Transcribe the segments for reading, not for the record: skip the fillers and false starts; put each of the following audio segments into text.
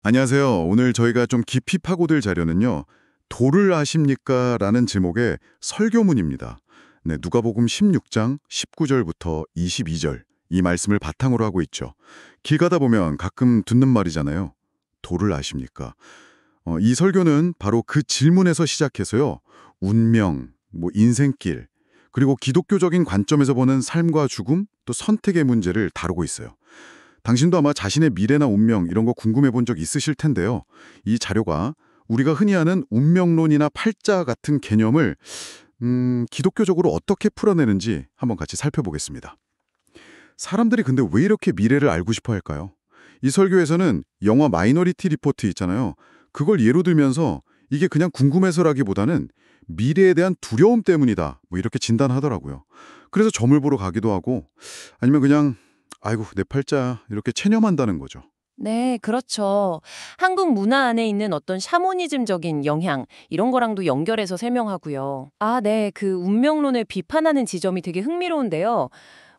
안녕하세요. 오늘 저희가 좀 깊이 파고들 자료는요. 도를 아십니까? 라는 제목의 설교문입니다. 네, 누가복음 16장 19절부터 22절 이 말씀을 바탕으로 하고 있죠. 길 가다 보면 가끔 듣는 말이잖아요. 도를 아십니까? 이 설교는 바로 그 질문에서 시작해서요. 운명, 인생길, 그리고 기독교적인 관점에서 보는 삶과 죽음, 또 선택의 문제를 다루고 있어요. 당신도 아마 자신의 미래나 운명 이런 거 궁금해 본 적 있으실 텐데요. 이 자료가 우리가 흔히 아는 운명론이나 팔자 같은 개념을 기독교적으로 어떻게 풀어내는지 한번 같이 살펴보겠습니다. 사람들이 근데 왜 이렇게 미래를 알고 싶어 할까요? 이 설교에서는 영화 마이너리티 리포트 있잖아요. 그걸 예로 들면서 이게 그냥 궁금해서라기보다는 미래에 대한 두려움 때문이다. 이렇게 진단하더라고요. 그래서 점을 보러 가기도 하고 아니면 그냥 아이고 내 팔자 이렇게 체념한다는 거죠. 네, 그렇죠. 한국 문화 안에 있는 어떤 샤머니즘적인 영향, 이런 거랑도 연결해서 설명하고요. 아, 네, 그 운명론을 비판하는 지점이 되게 흥미로운데요.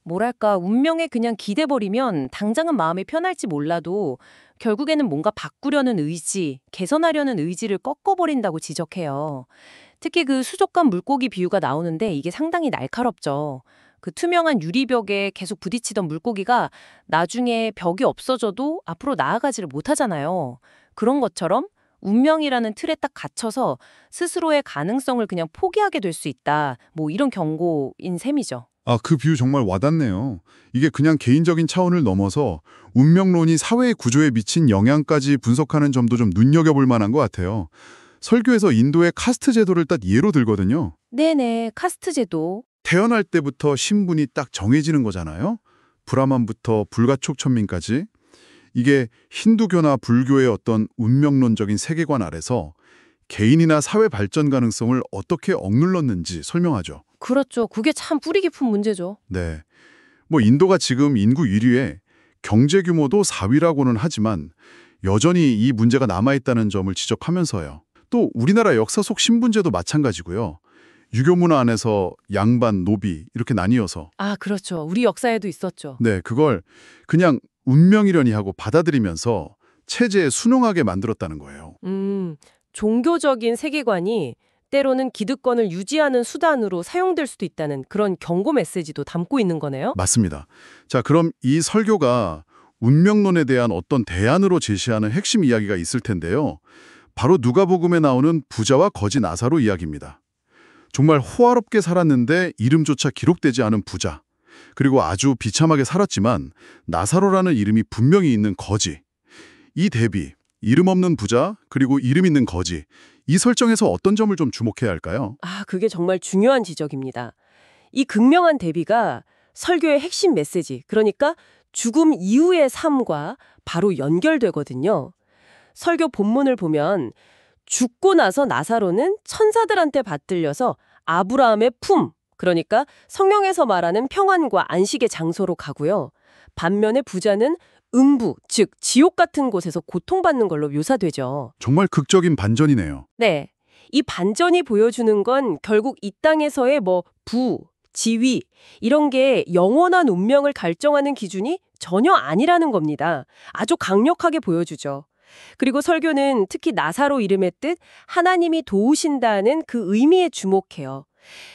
뭐랄까, 운명에 그냥 기대버리면 당장은 마음이 편할지 몰라도 결국에는 뭔가 바꾸려는 의지, 개선하려는 의지를 꺾어버린다고 지적해요. 특히 그 수족관 물고기 비유가 나오는데 이게 상당히 날카롭죠. 그 투명한 유리벽에 계속 부딪히던 물고기가 나중에 벽이 없어져도 앞으로 나아가지를 못하잖아요. 그런 것처럼 운명이라는 틀에 딱 갇혀서 스스로의 가능성을 그냥 포기하게 될 수 있다. 이런 경고인 셈이죠. 아, 그 비유 정말 와닿네요. 이게 그냥 개인적인 차원을 넘어서 운명론이 사회의 구조에 미친 영향까지 분석하는 점도 좀 눈여겨볼 만한 것 같아요. 설교에서 인도의 카스트 제도를 딱 예로 들거든요. 네네, 카스트 제도. 태어날 때부터 신분이 딱 정해지는 거잖아요. 브라만부터 불가촉 천민까지. 이게 힌두교나 불교의 어떤 운명론적인 세계관 아래서 개인이나 사회 발전 가능성을 어떻게 억눌렀는지 설명하죠. 그렇죠. 그게 참 뿌리 깊은 문제죠. 네. 인도가 지금 인구 1위에 경제 규모도 4위라고는 하지만 여전히 이 문제가 남아있다는 점을 지적하면서요. 또 우리나라 역사 속 신분제도 마찬가지고요. 유교 문화 안에서 양반, 노비 이렇게 나뉘어서 아, 그렇죠. 우리 역사에도 있었죠. 네, 그걸 그냥 운명이려니 하고 받아들이면서 체제에 순응하게 만들었다는 거예요. 종교적인 세계관이 때로는 기득권을 유지하는 수단으로 사용될 수도 있다는 그런 경고 메시지도 담고 있는 거네요. 맞습니다. 자, 그럼 이 설교가 운명론에 대한 어떤 대안으로 제시하는 핵심 이야기가 있을 텐데요. 바로 누가복음에 나오는 부자와 거지 나사로 이야기입니다. 정말 호화롭게 살았는데 이름조차 기록되지 않은 부자. 그리고 아주 비참하게 살았지만 나사로라는 이름이 분명히 있는 거지. 이 대비, 이름 없는 부자 그리고 이름 있는 거지. 이 설정에서 어떤 점을 좀 주목해야 할까요? 아, 그게 정말 중요한 지적입니다. 이 극명한 대비가 설교의 핵심 메시지, 그러니까 죽음 이후의 삶과 바로 연결되거든요. 설교 본문을 보면 죽고 나서 나사로는 천사들한테 받들려서 아브라함의 품, 그러니까 성경에서 말하는 평안과 안식의 장소로 가고요. 반면에 부자는 음부, 즉 지옥 같은 곳에서 고통받는 걸로 묘사되죠. 정말 극적인 반전이네요. 네. 이 반전이 보여주는 건 결국 이 땅에서의 지위, 이런 게 영원한 운명을 결정하는 기준이 전혀 아니라는 겁니다. 아주 강력하게 보여주죠. 그리고 설교는 특히 나사로 이름의 뜻 하나님이 도우신다는 그 의미에 주목해요.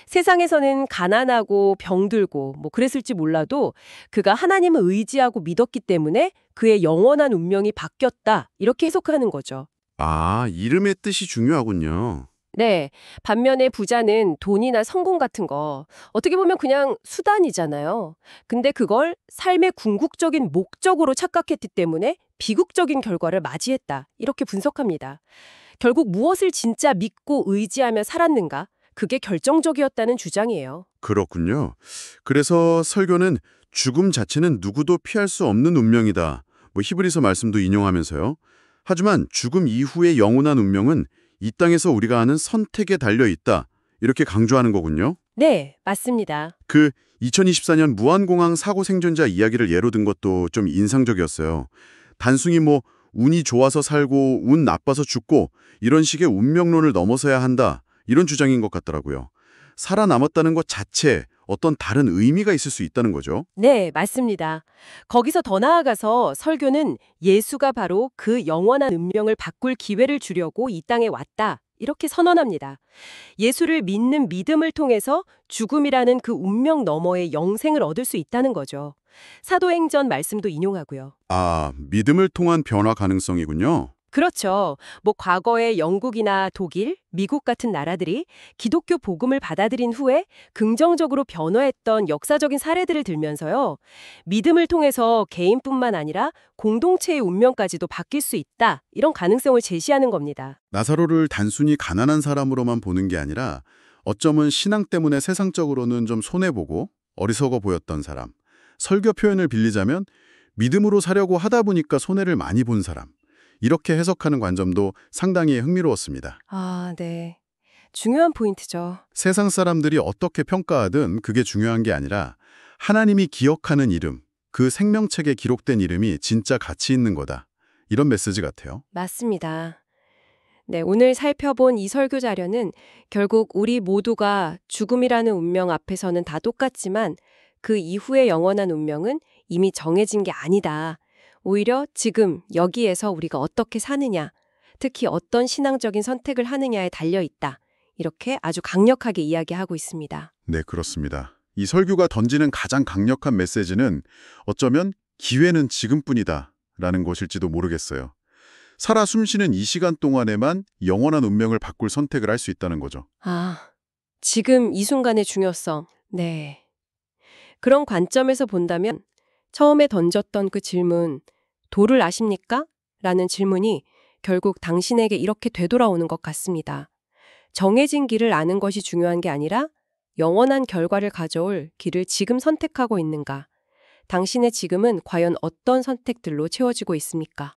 세상에서는 가난하고 병들고 그랬을지 몰라도 그가 하나님을 의지하고 믿었기 때문에 그의 영원한 운명이 바뀌었다. 이렇게 해석하는 거죠. 아, 이름의 뜻이 중요하군요. 네. 반면에 부자는 돈이나 성공 같은 거 어떻게 보면 그냥 수단이잖아요. 근데 그걸 삶의 궁극적인 목적으로 착각했기 때문에 비극적인 결과를 맞이했다. 이렇게 분석합니다. 결국 무엇을 진짜 믿고 의지하며 살았는가? 그게 결정적이었다는 주장이에요. 그렇군요. 그래서 설교는 죽음 자체는 누구도 피할 수 없는 운명이다. 히브리서 말씀도 인용하면서요. 하지만 죽음 이후의 영원한 운명은 이 땅에서 우리가 아는 선택에 달려 있다. 이렇게 강조하는 거군요. 네, 맞습니다. 그 2024년 무한공항 사고 생존자 이야기를 예로 든 것도 좀 인상적이었어요. 단순히 운이 좋아서 살고 운 나빠서 죽고 이런 식의 운명론을 넘어서야 한다. 이런 주장인 것 같더라고요. 살아남았다는 것 자체 어떤 다른 의미가 있을 수 있다는 거죠. 네, 맞습니다. 거기서 더 나아가서 설교는 예수가 바로 그 영원한 운명을 바꿀 기회를 주려고 이 땅에 왔다. 이렇게 선언합니다. 예수를 믿는 믿음을 통해서 죽음이라는 그 운명 너머의 영생을 얻을 수 있다는 거죠. 사도행전 말씀도 인용하고요. 아, 믿음을 통한 변화 가능성이군요. 그렇죠. 뭐 과거에 영국이나 독일, 미국 같은 나라들이 기독교 복음을 받아들인 후에 긍정적으로 변화했던 역사적인 사례들을 들면서요. 믿음을 통해서 개인뿐만 아니라 공동체의 운명까지도 바뀔 수 있다. 이런 가능성을 제시하는 겁니다. 나사로를 단순히 가난한 사람으로만 보는 게 아니라 어쩌면 신앙 때문에 세상적으로는 좀 손해보고 어리석어 보였던 사람. 설교 표현을 빌리자면 믿음으로 사려고 하다 보니까 손해를 많이 본 사람. 이렇게 해석하는 관점도 상당히 흥미로웠습니다. 아, 네. 중요한 포인트죠. 세상 사람들이 어떻게 평가하든 그게 중요한 게 아니라 하나님이 기억하는 이름, 그 생명책에 기록된 이름이 진짜 가치 있는 거다. 이런 메시지 같아요. 맞습니다. 네, 오늘 살펴본 이 설교 자료는 결국 우리 모두가 죽음이라는 운명 앞에서는 다 똑같지만 그 이후의 영원한 운명은 이미 정해진 게 아니다. 오히려 지금 여기에서 우리가 어떻게 사느냐, 특히 어떤 신앙적인 선택을 하느냐에 달려 있다. 이렇게 아주 강력하게 이야기하고 있습니다. 네, 그렇습니다. 이 설교가 던지는 가장 강력한 메시지는 어쩌면 기회는 지금뿐이다 라는 것일지도 모르겠어요. 살아 숨쉬는 이 시간 동안에만 영원한 운명을 바꿀 선택을 할 수 있다는 거죠. 아, 지금 이 순간의 중요성. 네. 그런 관점에서 본다면 처음에 던졌던 그 질문, 도를 아십니까? 라는 질문이 결국 당신에게 이렇게 되돌아오는 것 같습니다. 정해진 길을 아는 것이 중요한 게 아니라 영원한 결과를 가져올 길을 지금 선택하고 있는가? 당신의 지금은 과연 어떤 선택들로 채워지고 있습니까?